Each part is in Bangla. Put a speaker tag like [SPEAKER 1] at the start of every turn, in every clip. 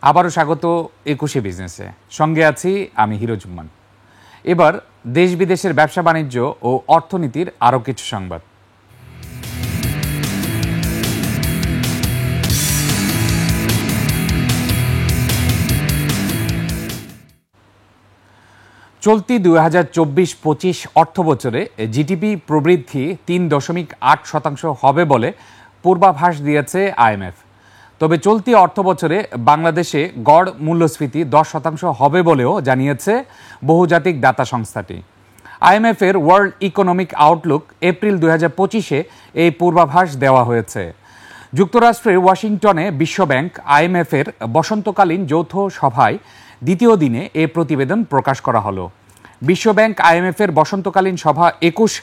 [SPEAKER 1] আবারও স্বাগত ২১শে বিজনেসে। সঙ্গে আছি আমি হিরোজুম্মান। এবার দেশ বিদেশের ব্যবসা বাণিজ্য ও অর্থনীতির আরও কিছু সংবাদ। চলতি ২০২৪-২৫ অর্থবছরে জিডিপি প্রবৃদ্ধি ৩.৮% হবে বলে পূর্বাভাস দিয়েছে আইএমএফ। তবে চলতি অর্থবছরে বাংলাদেশে গড় মূল্যস্ফীতি 10% হবে বলেও জানিয়েছে বহুজাতিক দাতা সংস্থাটি। আইএমএফের ওয়ার্ল্ড ইকোনমিক আউটলুক এপ্রিল ২০২৫-এ এই পূর্বাভাস দেওয়া হয়েছে। যুক্তরাষ্ট্রের ওয়াশিংটনে বিশ্বব্যাংক আইএমএফের বসন্তকালীন যৌথ সভায় দ্বিতীয় দিনে এ প্রতিবেদন প্রকাশ করা হলো। বিশ্বব্যাংক আইএমএফের বসন্তকালীন সভা ২১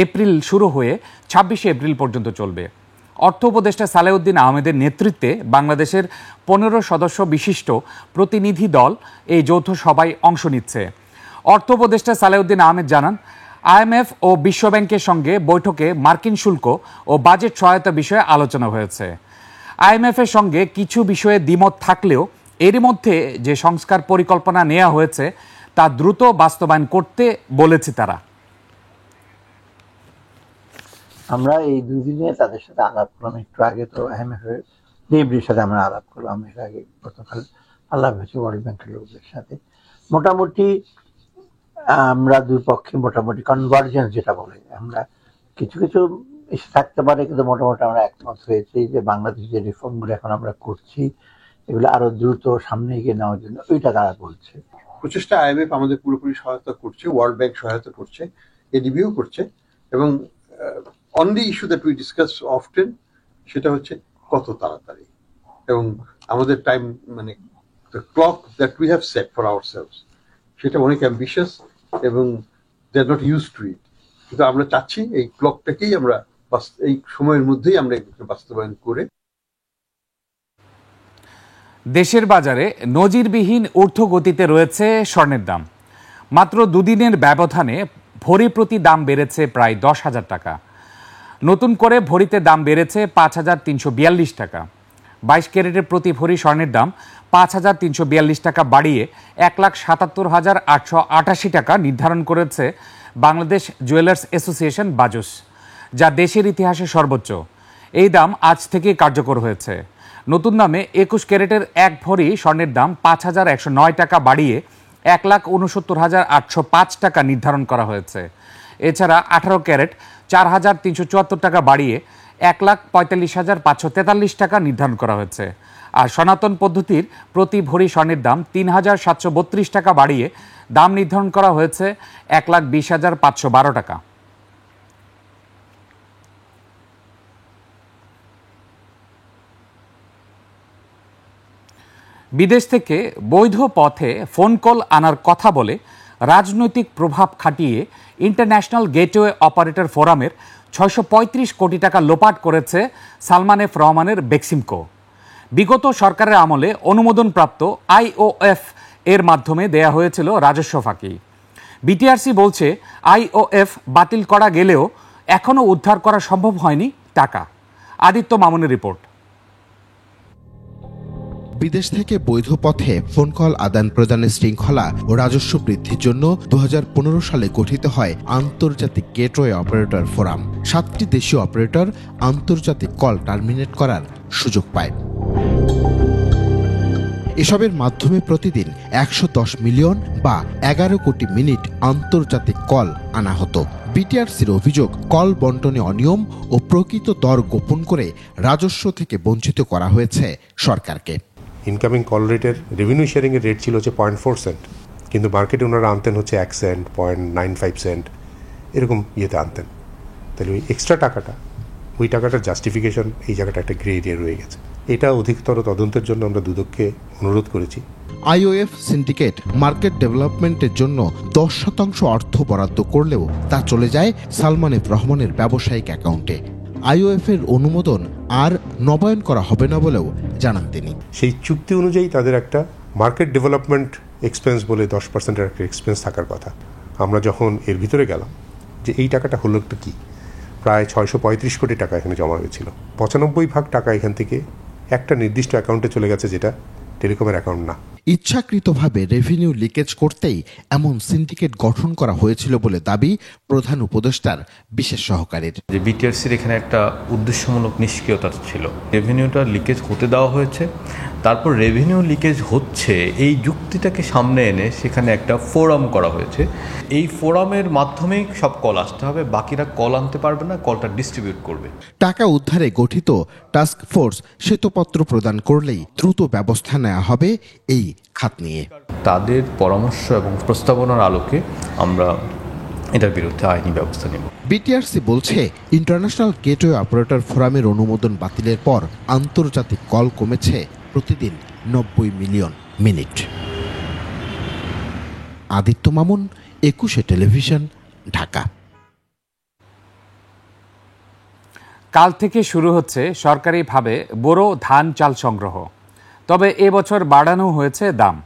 [SPEAKER 1] এপ্রিল শুরু হয়ে ২৬ এপ্রিল পর্যন্ত চলবে। অর্থ উপদেষ্টা সালেউদ্দিন আহমেদের নেতৃত্বে বাংলাদেশের ১৫ সদস্য বিশিষ্ট প্রতিনিধি দল এই যৌথ সভায় অংশ নিচ্ছে। অর্থ উপদেষ্টা সালেউদ্দিন আহমেদ জানান, আইএমএফ ও বিশ্বব্যাংকের সঙ্গে বৈঠকে মার্কিন শুল্ক ও বাজেট সহায়তা বিষয়ে আলোচনা হয়েছে। আইএমএফের সঙ্গে কিছু বিষয়ে দ্বিমত থাকলেও এরই মধ্যে যে সংস্কার পরিকল্পনা নেওয়া হয়েছে তা দ্রুত বাস্তবায়ন করতে বলেছে তারা।
[SPEAKER 2] আমরা এই দুদিনে তাদের সাথে আলাপ করলাম। একটু আগে তো আইএমএফ এর ডিএমডির সাথে আমরা আলাপ করলাম। এর আগে গতকাল আলাপ হয়েছে ওয়ার্ল্ড ব্যাংকের লোকদের সাথে। মোটামুটি আমরা দুই পক্ষে মোটামুটি কনভার্জেন্স যেটা বলে, আমরা কিছু কিছু এসে থাকতে পারে, কিন্তু মোটামুটি আমরা একমত হয়েছি যে বাংলাদেশ যে রিফর্মগুলো এখন আমরা করছি এগুলো আরো দ্রুত সামনে এগিয়ে নেওয়ার জন্য ওইটা তারা বলছে।
[SPEAKER 3] প্রচেষ্টা আইএমএফ আমাদের পুরোপুরি সহায়তা করছে, ওয়ার্ল্ড ব্যাংক সহায়তা করছে, এডিবিও করছে, এবং only issue that we discuss often সেটা হচ্ছে কত তাড়াতাড়ি, এবং আমাদের টাইম মানে the clock that we have set for ourselves সেটা অনেক অ্যাম্বিশিয়াস এবং দে আর নট ইউজ টু ইট। কিন্তু আমরা চাচ্ছি এই ক্লকটাকেই আমরা এই সময়ের মধ্যেই আমরা বাস্তবায়ন করে।
[SPEAKER 1] দেশের বাজারে নজিরবিহীন ঊর্ধ্বগতিতে রয়েছে স্বর্ণের দাম। মাত্র দুদিনের ব্যবধানে ভরি প্রতি দাম বেড়েছে প্রায় ১০,০০০ টাকা। নতুন করে ভরিতে দাম বেড়েছে ৫,৩৪২ টাকা। ২২ ক্যারেটের প্রতি ভরি স্বর্ণের দাম ৫,৩৪২ টাকা বাড়িয়ে ১,৭৭,৮৮৮ টাকা নির্ধারণ করেছে বাংলাদেশ জুয়েলার্স অ্যাসোসিয়েশন বাজুস, যা দেশের ইতিহাসে সর্বোচ্চ। এই দাম আজ থেকে কার্যকর হয়েছে। নতুন দামে ২১ ক্যারেটের এক ভরি স্বর্ণের দাম ৫,১০৯ টাকা বাড়িয়ে ১,৬৯,৮০৫ টাকা নির্ধারণ করা হয়েছে। এছাড়া ১৮ ক্যারেট ৪,৩৭৪ টাকা বাড়িয়ে ১,৪৫,৫৪৩ টাকা নির্ধারণ করা হয়েছে। আর সনাতন পদ্ধতির প্রতি ভরি স্বর্ণের দাম ৩,৭৩২ টাকা বাড়িয়ে দাম নির্ধারণ করা হয়েছে ১,২০,৫১২ টাকা। বিদেশ থেকে বৈধ পথে ফোন কল আনার কথা বলে রাজনৈতিক প্রভাব খাটিয়ে ইন্টারন্যাশনাল গেটওয়ে অপারেটর ফোরামের ৬৩৫ কোটি টাকা লোপাট করেছে সালমান এফ রহমানের বেক্সিমকো। বিগত সরকারের আমলে অনুমোদনপ্রাপ্ত আইওএফ এর মাধ্যমে দেয়া হয়েছিল রাজস্ব ফাঁকি। বিটিআরসি বলছে আইওএফ বাতিল করা গেলেও এখনও উদ্ধার করা সম্ভব হয়নি টাকা। আদিত্য মামুনের রিপোর্ট।
[SPEAKER 4] বিদেশ থেকে বৈধ পথে ফোন কল আদান প্রদানের শৃঙ্খলা ও রাজস্ব বৃদ্ধির জন্য ২০১৫ সালে গঠিত হয় আন্তর্জাতিক গেটওয়ে অপারেটর ফোরাম। ৭টি দেশীয় অপারেটর আন্তর্জাতিক কল টার্মিনেট করার সুযোগ পায়। এসবের মাধ্যমে প্রতিদিন ১১০ মিলিয়ন বা ১১ কোটি মিনিট আন্তর্জাতিক কল আনা হতো। বিটিআরসির অভিযোগ, কল বন্টনে অনিয়ম ও প্রকৃত দর গোপন করে রাজস্ব থেকে বঞ্চিত করা হয়েছে সরকারকে।
[SPEAKER 5] ইনকামিং কল রেটের রেভিনিউ শেয়ারিংয়ের রেট ছিল হচ্ছে 0.4 সেন্ট, কিন্তু মার্কেটে ওনারা আনতেন হচ্ছে 1 সেন্ট, 0.95 সেন্ট, এরকম ইয়েতে আনতেন। তাহলে ওই এক্সট্রা টাকাটা, ওই টাকাটার জাস্টিফিকেশন এই জায়গাটা একটা গ্রে এরিয়া রয়ে গেছে। এটা অধিকতর তদন্তের জন্য আমরা দুদককে অনুরোধ করেছি।
[SPEAKER 4] আইওএফ সিন্ডিকেট মার্কেট ডেভেলপমেন্টের জন্য ১০% অর্থ বরাদ্দ করলেও তা চলে যায় সালমান এফ রহমানের ব্যবসায়িক অ্যাকাউন্টে। আইওএফ এর অনুমোদন আর নবায়ন করা হবে না বলেও জানান তিনি।
[SPEAKER 5] সেই চুক্তি অনুযায়ী তাদের একটা মার্কেট ডেভেলপমেন্ট এক্সপেন্স বলে 10%-এর একটা এক্সপেন্স থাকার কথা। আমরা যখন এর ভিতরে গেলাম যে এই টাকাটা হলো একটা কি, প্রায় ৬৩৫ কোটি টাকা এখানে জমা হয়েছিল। ৯৫% টাকা এখান থেকে একটা নির্দিষ্ট অ্যাকাউন্টে চলে গেছে, যেটা টেলিকমের অ্যাকাউন্ট না।
[SPEAKER 4] ইচ্ছাকৃতভাবে রেভিনিউ লিকেজ করতেই এমন সিন্ডিকেট গঠন করা হয়েছিল বলে দাবি প্রধান উপদেষ্টার বিশেষ সহকারীর।
[SPEAKER 6] যে বিটিআরসির এখানে একটা উদ্দেশ্যমূলক নিষ্ক্রিয়তা ছিল, রেভিনিউটা লিকেজ হতে দেওয়া হয়েছে, তারপর রেভিনিউ লিকেজ হচ্ছে এই যুক্তিটাকে সামনে এনে সেখানে একটা ফোরাম করা হয়েছে। এই ফোরামের মাধ্যমেই সব কল আসতে হবে, বাকিরা কল আনতে পারবে না, কলটা ডিস্ট্রিবিউট করবে।
[SPEAKER 4] টাকা উদ্ধারে গঠিত টাস্ক ফোর্স শ্বেতপত্র প্রদান করলেই দ্রুত ব্যবস্থা নেওয়া হবে এই খাত নিয়ে।
[SPEAKER 6] তাদের পরামর্শ এবং প্রস্তাবনার আলোকে আমরা এটার বিরুদ্ধে আইনি ব্যবস্থা নেব।
[SPEAKER 4] বিটিআরসি বলছে ইন্টারন্যাশনাল গেটওয়ে অপারেটর ফোরামের অনুমোদন বাতিলের পর আন্তর্জাতিক কল কমেছে প্রতিদিন 90 million minute. Aditya Mamun, 21 television, Dhaka.
[SPEAKER 1] কাল থেকে শুরু হচ্ছে সরকারিভাবে বোরো ধান চাল সংগ্রহ। তবে এবছর বাড়ানো হয়েছে দাম।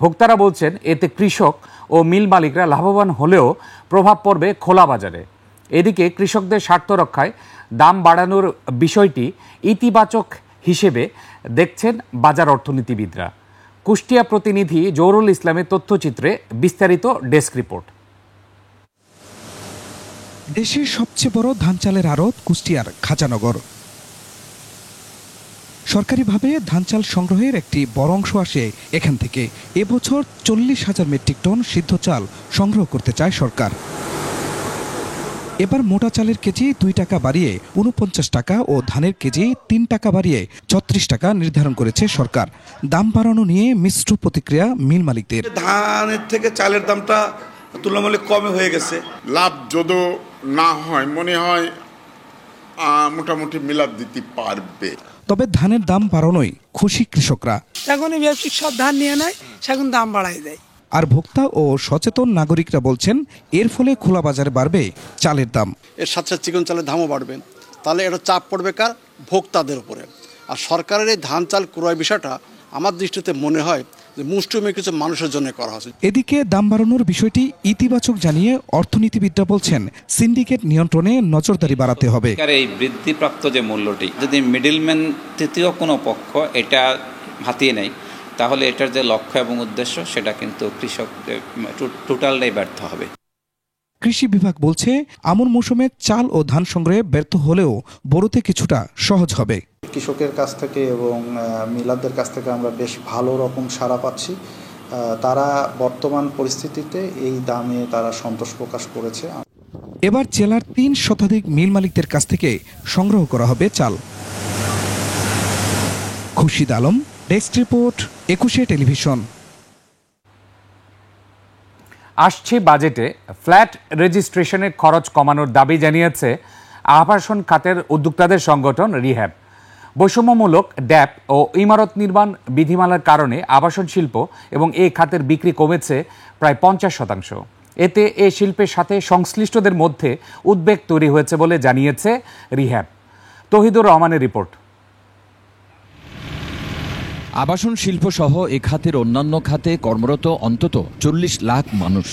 [SPEAKER 1] ভোক্তারা বলছেন এতে কৃষক ও মিল মালিকরা লাভবান হলেও প্রভাব পড়বে খোলা বাজারে। এদিকে কৃষকদের স্বার্থ রক্ষায় দাম বাড়ানোর বিষয়টি ইতিবাচক হিসেবে দেখছেন বাজার অর্থনীতিবিদরা। কুষ্টিয়া প্রতিনিধি জহুরুল ইসলামের তথ্যচিত্রে বিস্তারিত ডেস্ক রিপোর্ট।
[SPEAKER 7] দেশের সবচেয়ে বড় ধান চালের আড়ত কুষ্টিয়ার খাজানগর। সরকারিভাবে ধান চাল সংগ্রহের একটি বড় অংশ আসে এখান থেকে। এবছর 40,000 মেট্রিক টন সিদ্ধ চাল সংগ্রহ করতে চায় সরকার। এবার মোটা চালের কেজি 2 টাকা বাড়িয়ে 49 টাকা ও ধানের কেজি 3 টাকা বাড়িয়ে 36 টাকা নির্ধারণ করেছে সরকার। দাম বাড়ানো নিয়ে মিশ্র প্রতিক্রিয়া মিল মালিকদের।
[SPEAKER 8] ধানের থেকে চালের দামটা তুলনামূলক কমে হয়ে গেছে।
[SPEAKER 9] লাভ যদি না হয় মনে হয় মোটামুটি মিলাদ দিতে পারবে।
[SPEAKER 7] তবে ধানের দাম বাড়ানোয় খুশি কৃষকরা।
[SPEAKER 10] এখন ব্যবসায়িক সব ধান নিয়ে নেয়, সেখন দাম বাড়াই দেয়।
[SPEAKER 7] আর ভোক্তা ও সচেতন নাগরিকরা বলছেন এর ফলে খোলা বাজারে বাড়বে চালের দাম।
[SPEAKER 8] এর সাথে চিকন চালের দামও বাড়বে, তাহলে এটা চাপ পড়বে কার? ভোক্তাদের উপরে। আর সরকারের এই ধান চাল ক্রয় বিষয়টা আমার দৃষ্টিতে মনে হয় যে মুষ্টিমেয় কিছু মানুষের জন্য করা হয়েছে।
[SPEAKER 7] এদিকে দাম বাড়ানোর বিষয়টি ইতিবাচক জানিয়ে অর্থনীতিবিদরা বলছেন সিন্ডিকেট নিয়ন্ত্রণে নজরদারি বাড়াতে হবে।
[SPEAKER 11] এই বৃদ্ধিপ্রাপ্ত যে মূল্যটি যদি মিডলম্যান তৃতীয় কোনো পক্ষ এটা হাতিয়ে নেয়, তাহলে এটার যে লক্ষ্য এবং উদ্দেশ্য সেটা কিন্তু কৃষকদের টোটালটাই ব্যর্থ হবে।
[SPEAKER 7] কৃষি বিভাগ বলছে আমন মৌসুমে চাল ও ধান সংগ্রহে ব্যর্থ হলেও বোরোতে কিছুটা সহজ হবে।
[SPEAKER 12] কৃষকের কাছ থেকে এবং মিলারদের কাছ থেকে আমরা বেশ ভালো রকম সাড়া পাচ্ছি। তারা বর্তমান পরিস্থিতিতে এই দামে তারা সন্তোষ প্রকাশ করেছে।
[SPEAKER 7] এবার জেলার 3 শতাধিক মিল মালিকদের কাছ থেকে সংগ্রহ করা হবে চাল। Khurshid Alam, desk report, 21 television.
[SPEAKER 1] আসছে বাজেটে ফ্ল্যাট রেজিস্ট্রেশনের খরচ কমানোর দাবি জানিয়েছে আবাসন খাতের উদ্যোক্তাদের সংগঠন রিহ্যাব। বৈষম্যমূলক ড্যাপ ও ইমারত নির্মাণ বিধিমালার কারণে আবাসন শিল্প এবং এই খাতের বিক্রি কমেছে প্রায় 50%। এতে এ শিল্পের সাথে সংশ্লিষ্টদের মধ্যে উদ্বেগ তৈরি হয়েছে বলে জানিয়েছে রিহ্যাব। তহিদুর রহমানের রিপোর্ট।
[SPEAKER 13] আবাসন শিল্প সহ এ খাতের অন্যান্য খাতে কর্মরত অন্তত 40 লাখ মানুষ।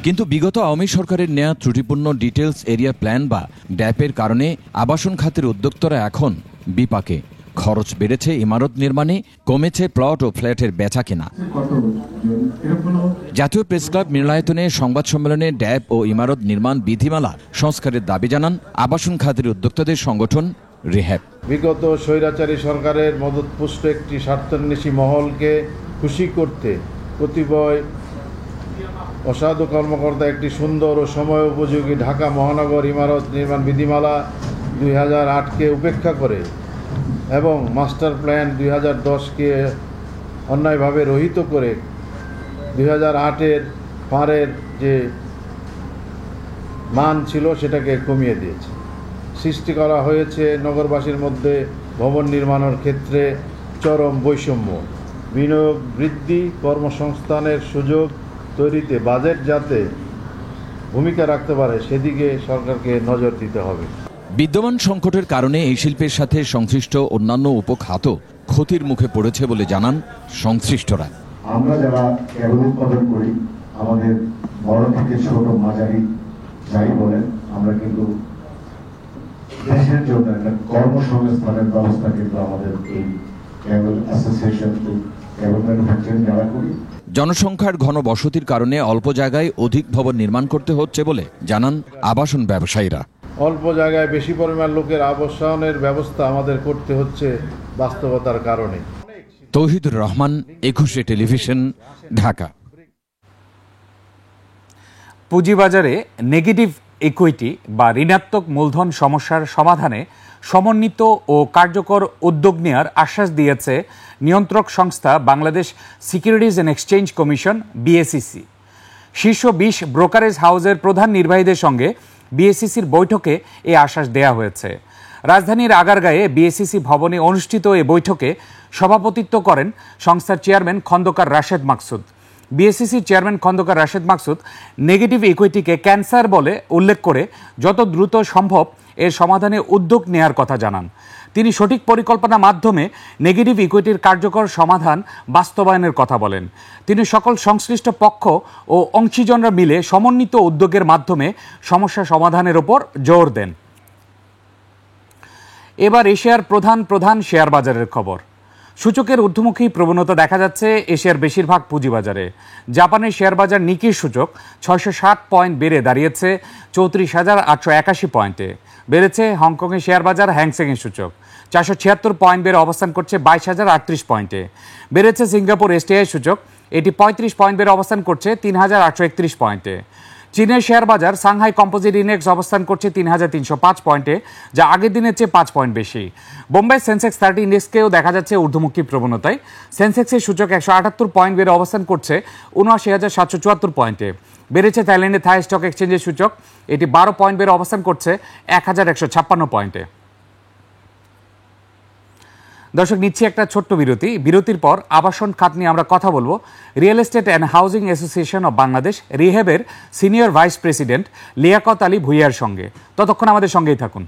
[SPEAKER 13] কিন্তু বিগত আওয়ামী সরকারের নেয়া ত্রুটিপূর্ণ ডিটেলস এরিয়া প্ল্যান বা ড্যাপের কারণে আবাসন খাতের উদ্যোক্তারা এখন বিপাকে। খরচ বেড়েছে ইমারত নির্মাণে, কমেছে প্লট ও ফ্ল্যাটের বেচা কেনা। জাতীয় প্রেস ক্লাব মিলনায়তনে সংবাদ সম্মেলনে ড্যাপ ও ইমারত নির্মাণ বিধিমালা সংস্কারের দাবি জানান আবাসন খাতের উদ্যোক্তাদের সংগঠন রিহ্যাব।
[SPEAKER 14] বিগত স্বৈরাচারী সরকারের মদতপুষ্ট একটি স্বার্থান্বেষী মহলকে খুশি করতে কতিপয় অসাধু কর্মকর্তা একটি সুন্দর ও সময় উপযোগী ঢাকা মহানগর ইমারত নির্মাণ বিধিমালা 2008কে উপেক্ষা করে এবং মাস্টার প্ল্যান 2010কে অন্যায়ভাবে রহিত করে 2008-এর ফাঁড়ের যে মান ছিল সেটাকে কমিয়ে দিয়েছে। সৃষ্টি করা হয়েছে নগরবাসীর মধ্যে ভবন নির্মাণের ক্ষেত্রে চরম বৈষম্য। বিনিয়োগ বৃদ্ধি, কর্মসংস্থানের সুযোগ তৈরিতে বাজেট যাতে ভূমিকা রাখতে পারে সেদিকে সরকারকে নজর দিতে হবে।
[SPEAKER 13] বিদ্যমান সংকটের কারণে এই শিল্পের সাথে সংশ্লিষ্ট অন্যান্য উপখাতও ক্ষতির মুখে পড়েছে বলে জানান সংশ্লিষ্টরা।
[SPEAKER 15] আমরা যারা কেবল উৎপাদন করি, আমাদের বড় থেকে ছোট মাঝারি যাই বলেন, আমরা কিন্তু দেশের জন্য একটা কর্মসংস্থানের ব্যবস্থা কিন্তু আমাদের এই কেবল অ্যাসোসিয়েশন টু কেবল ম্যানুফ্যাকচারিং যারা করি।
[SPEAKER 13] জনসংখ্যার ঘন বসতির কারণে অল্প জায়গায় অধিক ভবন নির্মাণ করতে হচ্ছে বলে জানান আবাসন ব্যবসায়ীরা।
[SPEAKER 14] অল্প জায়গায় বেশি পরিমাণ লোকের আবাসনের ব্যবস্থা আমাদের করতে হচ্ছে বাস্তবতার কারণে।
[SPEAKER 13] তৌহিদুর রহমান, 21 টেলিভিশন, ঢাকা।
[SPEAKER 1] পুঁজিবাজারে নেগেটিভ ইকুইটি বা ঋণাত্মক মূলধন সমস্যার সমাধানে সমন্বিত ও কার্যকর উদ্যোগ নেওয়ার আশ্বাস দিয়েছে নিয়ন্ত্রক সংস্থা Bangladesh securities and exchange commission BSEC. শীর্ষ 20 ব্রোকারেজ হাউসের প্রধান নির্বাহীদের সঙ্গে বিএসইসির বৈঠকে এই আশ্বাস দেয়া হয়েছে। রাজধানীর আগারগাঁয়ে বিএসইসি ভবনে অনুষ্ঠিত এই বৈঠকে সভাপতিত্ব করেন সংস্থার চেয়ারম্যান খন্দকার রাশেদ মাকসুদ। বিএসইসির চেয়ারম্যান খন্দকার রাশেদ মাকসুদ নেগেটিভ ইকুইটিকে ক্যান্সার বলে উল্লেখ করে যত দ্রুত সম্ভব এর সমাধানে উদ্যোগ নেয়ার কথা জানান। তিনি সঠিক পরিকল্পনার মাধ্যমে নেগেটিভ ইকুইটির কার্যকর সমাধান বাস্তবায়নের কথা বলেন। তিনি সকল সংশ্লিষ্ট পক্ষ ও অংশীজনরা মিলে সমন্বিত উদ্যোগের মাধ্যমে সমস্যা সমাধানের ওপর জোর দেন। এবার এশিয়ার প্রধান শেয়ার বাজারের খবর। সূচকের ঊর্ধ্বমুখী প্রবণতা দেখা যাচ্ছে এশিয়ার বেশিরভাগ পুঁজিবাজারে। জাপানের শেয়ার বাজার নিকি সূচক 660 পয়েন্ট বেড়ে দাঁড়িয়েছে 34,881 পয়েন্টে। বেড়েছে হংকংয়ের শেয়ার বাজার হ্যাংসেংয়ের সূচক 476 পয়েন্ট বেড়ে অবস্থান করছে 22,038 পয়েন্টে। বেড়েছে সিঙ্গাপুর এসটিআই সূচক, এটি 35 পয়েন্ট বেড়ে অবস্থান করছে 3,831 পয়েন্টে। চীনের শেয়ার বাজার সাংহাই কম্পোজিট ইন্ডেক্স অবস্থান করছে 3,305 পয়েন্টে, যা আগের দিনের চেয়ে 5 পয়েন্ট বেশি। বোম্বাই সেন্সেক্স 30 ইন্ডেক্সকেও দেখা যাচ্ছে ঊর্ধ্বমুখী প্রবণতায়। সেন্সেক্সের সূচক 178 পয়েন্ট বেড়ে অবস্থান করছে 79,774 পয়েন্টে। বেড়েছে থাইল্যান্ডের থাই স্টক এক্সচেঞ্জের সূচক, এটি 12 পয়েন্ট বেড়ে অবস্থান করছে 1,156 পয়েন্টে। দর্শক, নিচ্ছি একটা ছোট্ট বিরতি। বিরতির পর আবাসন খাত নিয়ে আমরা কথা বলবো real estate and housing association of Bangladesh রিহেবের senior vice president Liaquat Ali ভুইয়ার সঙ্গে। ততক্ষণ আমাদের সঙ্গেই থাকুন।